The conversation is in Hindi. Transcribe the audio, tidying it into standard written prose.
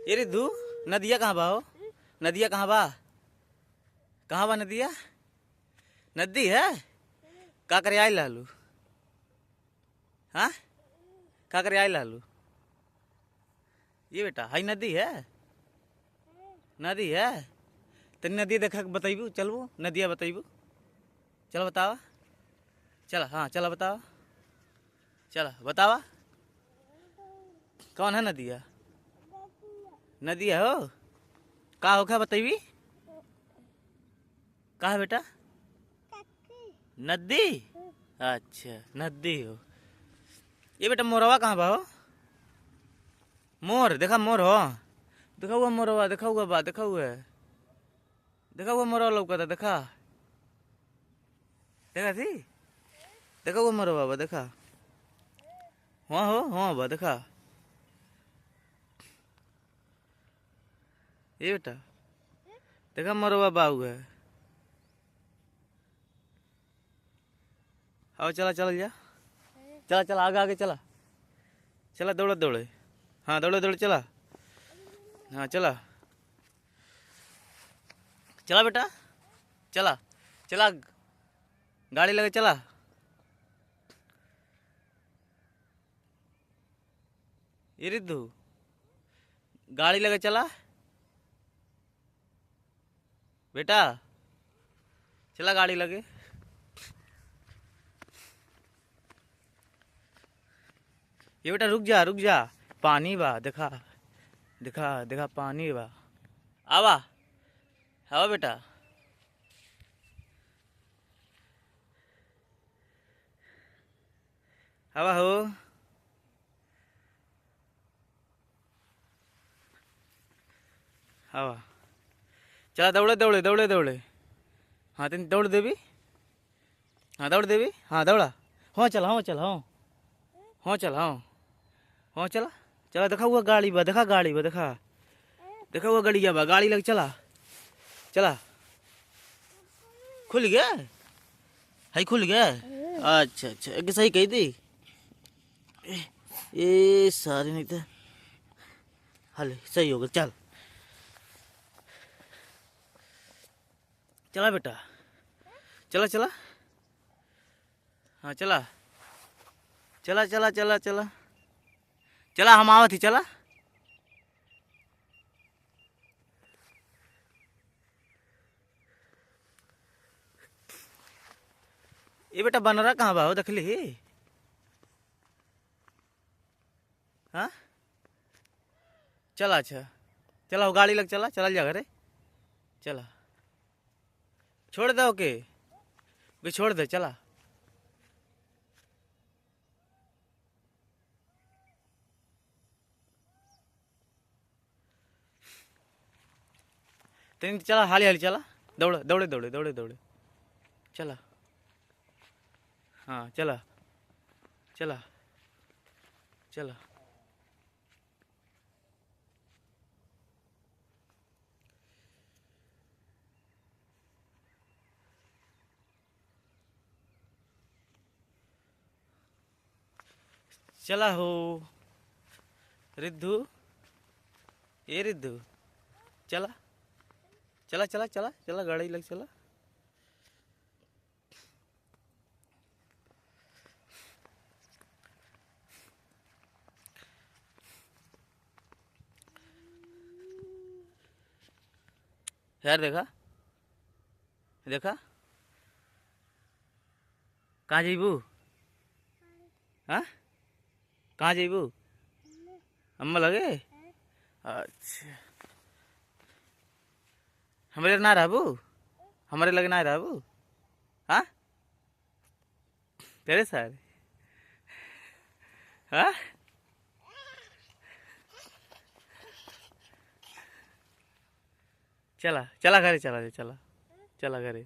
ये रिद्धू, नदिया कहाँ बा हो? नदिया कहाँ बा? कहाँ बा नदिया? नदी है? का करे आई लालू? हाँ, का करे आई लालू? ये बेटा हाई नदी है? नदी है? तेरी नदी देखा के बतैबू, चलबू नदिया बतैबू, चलो बतावा, चला हाँ चला बतावा, चला बतावा कौन है नदिया? नदिया हो? का होगा बतैबी? का है बेटा? नदी? अच्छा नदी हो। ये बेटा मोरवा कहाँ बा हो? मोर देखा, मोर हो, देखा हुआ मोरवा, देखा हुआ बा, देखा हुआ है, देखा हुआ मोरवा लौका था, देखा देखा थी, देखा हुआ मोरवा बा, देखा हाँ हो, हाँ बा देखा। ये बेटा देखा मोरवा बा हुआ है। आओ चला चल जा, चला चला आगे आगे चला, चला दौड़े दौड़े, हाँ दौड़े दौड़े चला, हाँ चला चला बेटा, चला चला गाड़ी लगे चला। ये रिद्धू गाड़ी लगे चला बेटा, चला गाड़ी लगे। ये बेटा रुक जा रुक जा, पानी बा देखा, देखा देखा पानी बा, आवा आवा बेटा, आवा हो, आवा चला दौड़े दौड़े दौड़े दौड़े, हाँ तेन दौड़ देवी, हाँ दौड़ देवी, हाँ दौड़ा, हाँ चला हाँ चला हाँ, हाँ चला हाँ, हाँ चला चला, देखा हुआ गाड़ी बा, देखा गाड़ी बा, देखा देखा हुआ गड़िया बा, गाड़ी लग चला, चला खुल गया, हाई खुल गया, अच्छा अच्छा एक सही कही थी, ये सारी नहीं था, हले सही हो गया, चल चला बेटा, चला चला, हाँ चला चला चला चला चला चला, हम आवत ही चला। ये बेटा बनरा कहाँ बा हो, देख ली, हाँ चला अच्छा चला, वो गाड़ी लग चला, चला जा घरे, चला छोड़ दे ओके, भी छोड़ दे चला, तेन चला हाली हाली चला, दौड़े दौड़े दौड़े दौड़े दौड़े चला, हाँ चला चला चला, चला हो रिद्धू, ये रिद्धू चला चला चला चला चला गाड़ी लग चला, यार देखा देखा, कहाँ जेबू, हाँ कहाँ जेबू, अम्मा लगे, अच्छा हमारे ना रहबू, हमारे लगे ना रहबू, हाँ तेरे सारे, हाँ चला चला घरे, चला चला चला घरे।